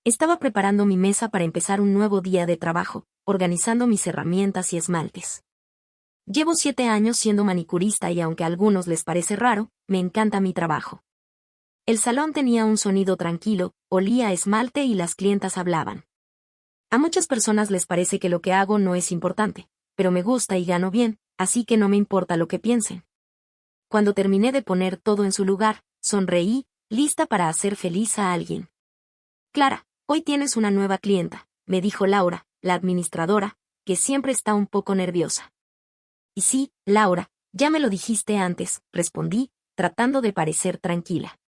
Estaba preparando mi mesa para empezar un nuevo día de trabajo, organizando mis herramientas y esmaltes. Llevo 7 años siendo manicurista y aunque a algunos les parece raro, me encanta mi trabajo. El salón tenía un sonido tranquilo, olía a esmalte y las clientas hablaban. A muchas personas les parece que lo que hago no es importante, pero me gusta y gano bien, así que no me importa lo que piensen. Cuando terminé de poner todo en su lugar, sonreí, lista para hacer feliz a alguien. Clara, hoy tienes una nueva clienta, me dijo Laura, la administradora, que siempre está un poco nerviosa. Y sí, Laura, ya me lo dijiste antes, respondí, tratando de parecer tranquila.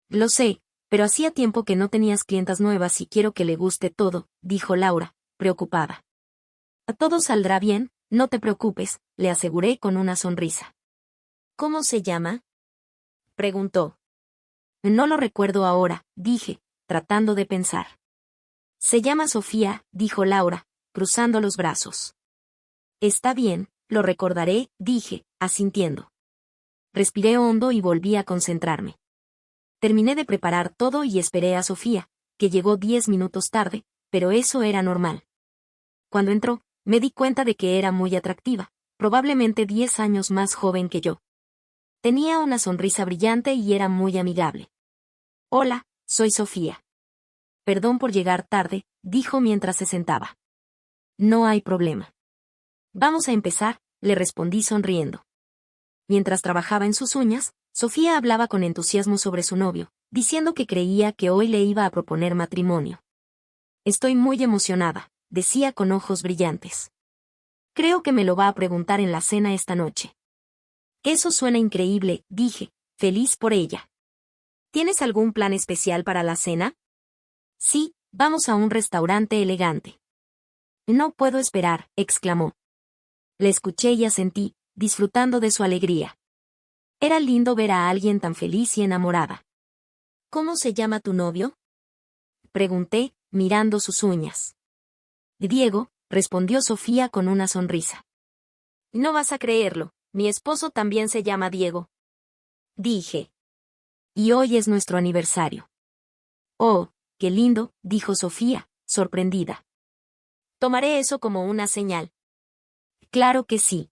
Lo sé, pero hacía tiempo que no tenías clientas nuevas y quiero que le guste todo, dijo Laura, preocupada. A todo saldrá bien, no te preocupes, le aseguré con una sonrisa. ¿Cómo se llama?, preguntó. No lo recuerdo ahora, dije, tratando de pensar. Se llama Sofía, dijo Laura, cruzando los brazos. Está bien, lo recordaré, dije, asintiendo. Respiré hondo y volví a concentrarme. Terminé de preparar todo y esperé a Sofía, que llegó 10 minutos tarde, pero eso era normal. Cuando entró, me di cuenta de que era muy atractiva, probablemente 10 años más joven que yo. Tenía una sonrisa brillante y era muy amigable. Hola, soy Sofía. Perdón por llegar tarde, dijo mientras se sentaba. No hay problema. Vamos a empezar, le respondí sonriendo. Mientras trabajaba en sus uñas, Sofía hablaba con entusiasmo sobre su novio, diciendo que creía que hoy le iba a proponer matrimonio. Estoy muy emocionada, decía con ojos brillantes. Creo que me lo va a preguntar en la cena esta noche. Eso suena increíble, dije, feliz por ella. ¿Tienes algún plan especial para la cena? Sí, vamos a un restaurante elegante. No puedo esperar, exclamó. Le escuché y asentí, disfrutando de su alegría. Era lindo ver a alguien tan feliz y enamorada. ¿Cómo se llama tu novio?, pregunté, mirando sus uñas. Diego, respondió Sofía con una sonrisa. No vas a creerlo, mi esposo también se llama Diego. Dije. Y hoy es nuestro aniversario. Oh, qué lindo, dijo Sofía, sorprendida. Tomaré eso como una señal. Claro que sí.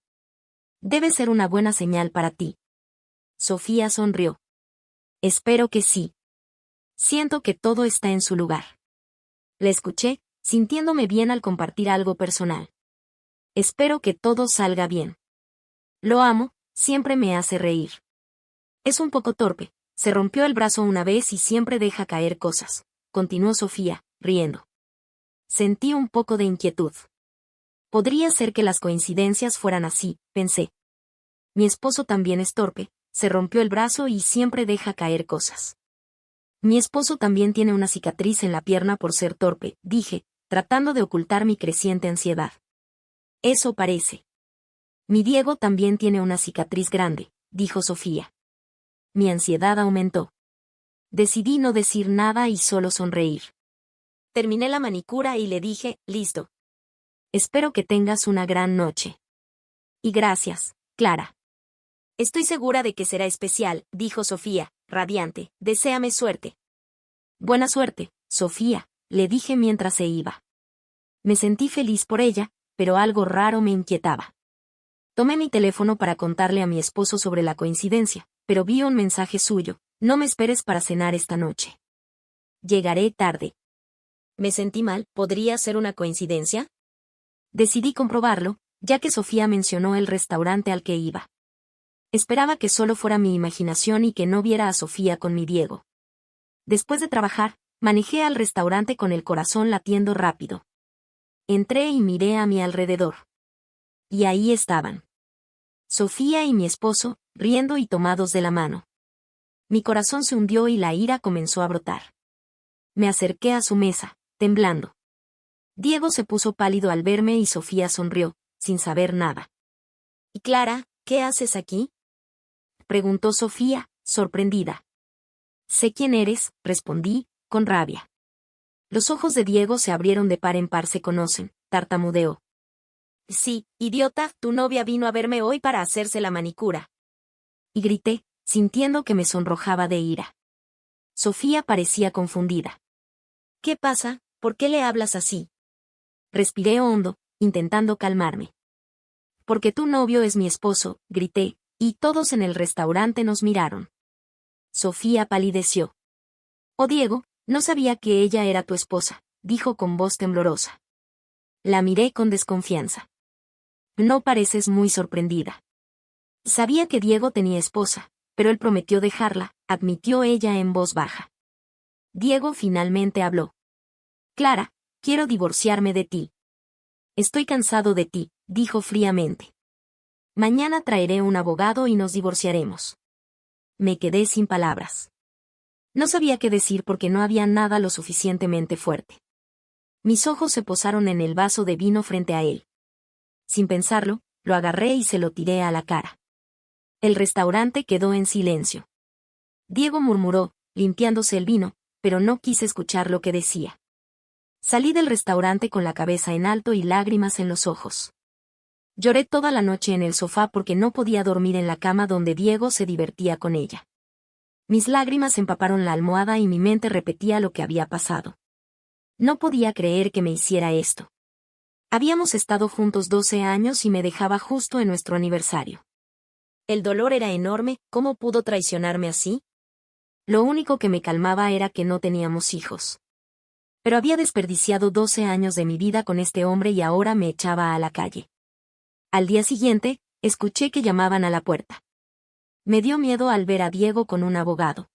Debe ser una buena señal para ti. Sofía sonrió. Espero que sí. Siento que todo está en su lugar. Le escuché, sintiéndome bien al compartir algo personal. Espero que todo salga bien. Lo amo, siempre me hace reír. Es un poco torpe, se rompió el brazo una vez y siempre deja caer cosas, continuó Sofía, riendo. Sentí un poco de inquietud. Podría ser que las coincidencias fueran así, pensé. Mi esposo también es torpe, se rompió el brazo y siempre deja caer cosas. Mi esposo también tiene una cicatriz en la pierna por ser torpe, dije, tratando de ocultar mi creciente ansiedad. Eso parece. Mi Diego también tiene una cicatriz grande, dijo Sofía. Mi ansiedad aumentó. Decidí no decir nada y solo sonreír. Terminé la manicura y le dije, listo. Espero que tengas una gran noche. Y gracias, Clara. Estoy segura de que será especial, dijo Sofía, radiante, deséame suerte. Buena suerte, Sofía, le dije mientras se iba. Me sentí feliz por ella, pero algo raro me inquietaba. Tomé mi teléfono para contarle a mi esposo sobre la coincidencia, pero vi un mensaje suyo, no me esperes para cenar esta noche. Llegaré tarde. Me sentí mal, ¿podría ser una coincidencia? Decidí comprobarlo, ya que Sofía mencionó el restaurante al que iba. Esperaba que solo fuera mi imaginación y que no viera a Sofía con mi Diego. Después de trabajar, manejé al restaurante con el corazón latiendo rápido. Entré y miré a mi alrededor. Y ahí estaban. Sofía y mi esposo, riendo y tomados de la mano. Mi corazón se hundió y la ira comenzó a brotar. Me acerqué a su mesa, temblando. Diego se puso pálido al verme y Sofía sonrió, sin saber nada. ¿Y Clara, qué haces aquí?, preguntó Sofía, sorprendida. Sé quién eres, respondí, con rabia. Los ojos de Diego se abrieron de par en par. Se conocen, tartamudeó. Sí, idiota, tu novia vino a verme hoy para hacerse la manicura. Y grité, sintiendo que me sonrojaba de ira. Sofía parecía confundida. ¿Qué pasa? ¿Por qué le hablas así? Respiré hondo, intentando calmarme. Porque tu novio es mi esposo, grité, y todos en el restaurante nos miraron. Sofía palideció. Oh Diego, no sabía que ella era tu esposa, dijo con voz temblorosa. La miré con desconfianza. No pareces muy sorprendida. Sabía que Diego tenía esposa, pero él prometió dejarla, admitió ella en voz baja. Diego finalmente habló. Clara, quiero divorciarme de ti. Estoy cansado de ti, dijo fríamente. Mañana traeré un abogado y nos divorciaremos. Me quedé sin palabras. No sabía qué decir porque no había nada lo suficientemente fuerte. Mis ojos se posaron en el vaso de vino frente a él. Sin pensarlo, lo agarré y se lo tiré a la cara. El restaurante quedó en silencio. Diego murmuró, limpiándose el vino, pero no quise escuchar lo que decía. Salí del restaurante con la cabeza en alto y lágrimas en los ojos. Lloré toda la noche en el sofá porque no podía dormir en la cama donde Diego se divertía con ella. Mis lágrimas empaparon la almohada y mi mente repetía lo que había pasado. No podía creer que me hiciera esto. Habíamos estado juntos 12 años y me dejaba justo en nuestro aniversario. El dolor era enorme, ¿cómo pudo traicionarme así? Lo único que me calmaba era que no teníamos hijos. Pero había desperdiciado 12 años de mi vida con este hombre y ahora me echaba a la calle. Al día siguiente, escuché que llamaban a la puerta. Me dio miedo al ver a Diego con un abogado.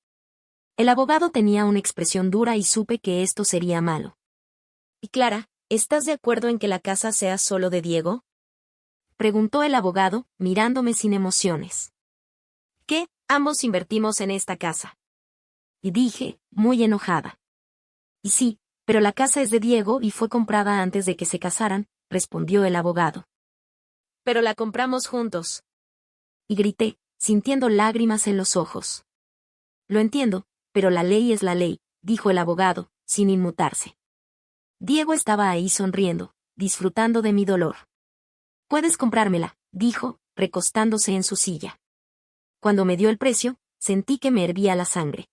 El abogado tenía una expresión dura y supe que esto sería malo. ¿Y Clara, estás de acuerdo en que la casa sea solo de Diego? Preguntó el abogado, mirándome sin emociones. ¿Qué? Ambos invertimos en esta casa. Y dije, muy enojada. Y sí, pero la casa es de Diego y fue comprada antes de que se casaran, respondió el abogado. Pero la compramos juntos. Y grité, sintiendo lágrimas en los ojos. Lo entiendo, pero la ley es la ley, dijo el abogado, sin inmutarse. Diego estaba ahí sonriendo, disfrutando de mi dolor. Puedes comprármela, dijo, recostándose en su silla. Cuando me dio el precio, sentí que me hervía la sangre.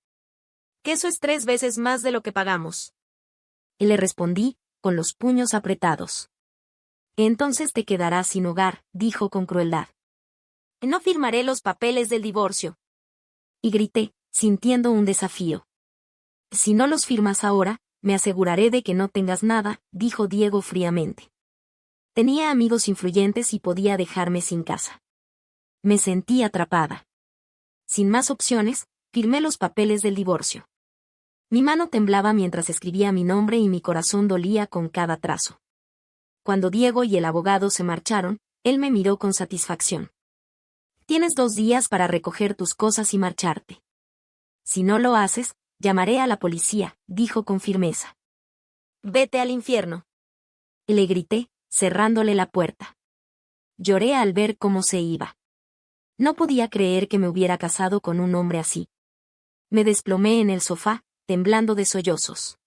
Que eso es 3 veces más de lo que pagamos. Y le respondí, con los puños apretados. Entonces te quedarás sin hogar, dijo con crueldad. No firmaré los papeles del divorcio. Y grité, sintiendo un desafío. Si no los firmas ahora, me aseguraré de que no tengas nada, dijo Diego fríamente. Tenía amigos influyentes y podía dejarme sin casa. Me sentí atrapada. Sin más opciones, firmé los papeles del divorcio. Mi mano temblaba mientras escribía mi nombre y mi corazón dolía con cada trazo. Cuando Diego y el abogado se marcharon, él me miró con satisfacción. Tienes 2 días para recoger tus cosas y marcharte. Si no lo haces, llamaré a la policía, dijo con firmeza. Vete al infierno. Y le grité, cerrándole la puerta. Lloré al ver cómo se iba. No podía creer que me hubiera casado con un hombre así. Me desplomé en el sofá, temblando de sollozos.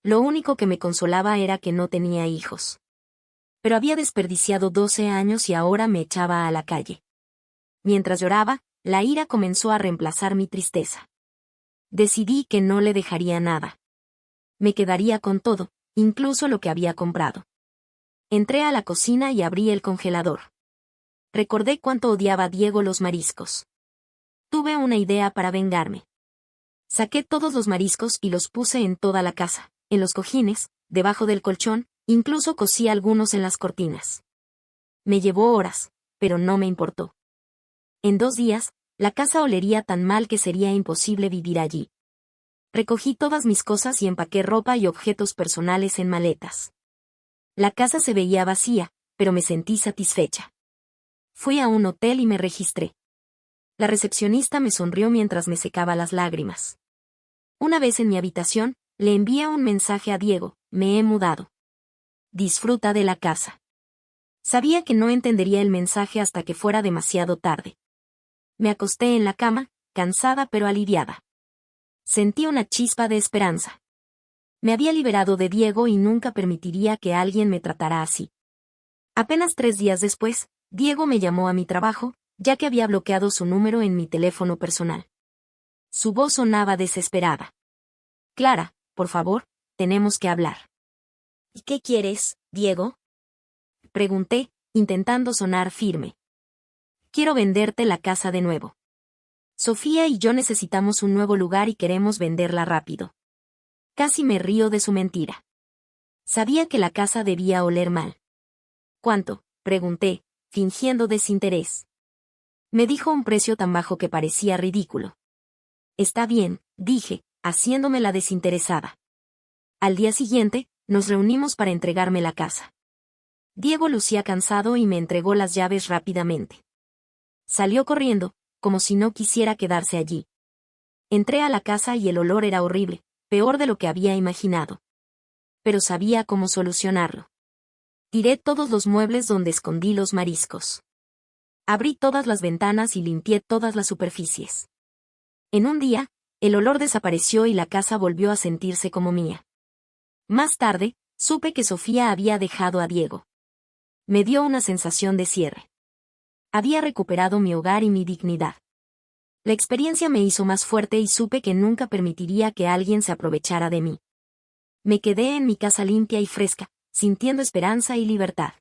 Lo único que me consolaba era que no tenía hijos. Pero había desperdiciado 12 años y ahora me echaba a la calle. Mientras lloraba, la ira comenzó a reemplazar mi tristeza. Decidí que no le dejaría nada. Me quedaría con todo, incluso lo que había comprado. Entré a la cocina y abrí el congelador. Recordé cuánto odiaba Diego los mariscos. Tuve una idea para vengarme. Saqué todos los mariscos y los puse en toda la casa, en los cojines, debajo del colchón, incluso cosí algunos en las cortinas. Me llevó horas, pero no me importó. En 2 días, la casa olería tan mal que sería imposible vivir allí. Recogí todas mis cosas y empaqué ropa y objetos personales en maletas. La casa se veía vacía, pero me sentí satisfecha. Fui a un hotel y me registré. La recepcionista me sonrió mientras me secaba las lágrimas. Una vez en mi habitación, le envié un mensaje a Diego, me he mudado. Disfruta de la casa. Sabía que no entendería el mensaje hasta que fuera demasiado tarde. Me acosté en la cama, cansada pero aliviada. Sentí una chispa de esperanza. Me había liberado de Diego y nunca permitiría que alguien me tratara así. Apenas 3 días después, Diego me llamó a mi trabajo, ya que había bloqueado su número en mi teléfono personal. Su voz sonaba desesperada. Clara, por favor, tenemos que hablar. ¿Y qué quieres, Diego? Pregunté, intentando sonar firme. Quiero venderte la casa de nuevo. Sofía y yo necesitamos un nuevo lugar y queremos venderla rápido. Casi me río de su mentira. Sabía que la casa debía oler mal. ¿Cuánto?, pregunté, fingiendo desinterés. Me dijo un precio tan bajo que parecía ridículo. Está bien, dije, haciéndome la desinteresada. Al día siguiente, nos reunimos para entregarme la casa. Diego lucía cansado y me entregó las llaves rápidamente. Salió corriendo, como si no quisiera quedarse allí. Entré a la casa y el olor era horrible, peor de lo que había imaginado. Pero sabía cómo solucionarlo. Tiré todos los muebles donde escondí los mariscos. Abrí todas las ventanas y limpié todas las superficies. En un día, el olor desapareció y la casa volvió a sentirse como mía. Más tarde, supe que Sofía había dejado a Diego. Me dio una sensación de cierre. Había recuperado mi hogar y mi dignidad. La experiencia me hizo más fuerte y supe que nunca permitiría que alguien se aprovechara de mí. Me quedé en mi casa limpia y fresca, sintiendo esperanza y libertad.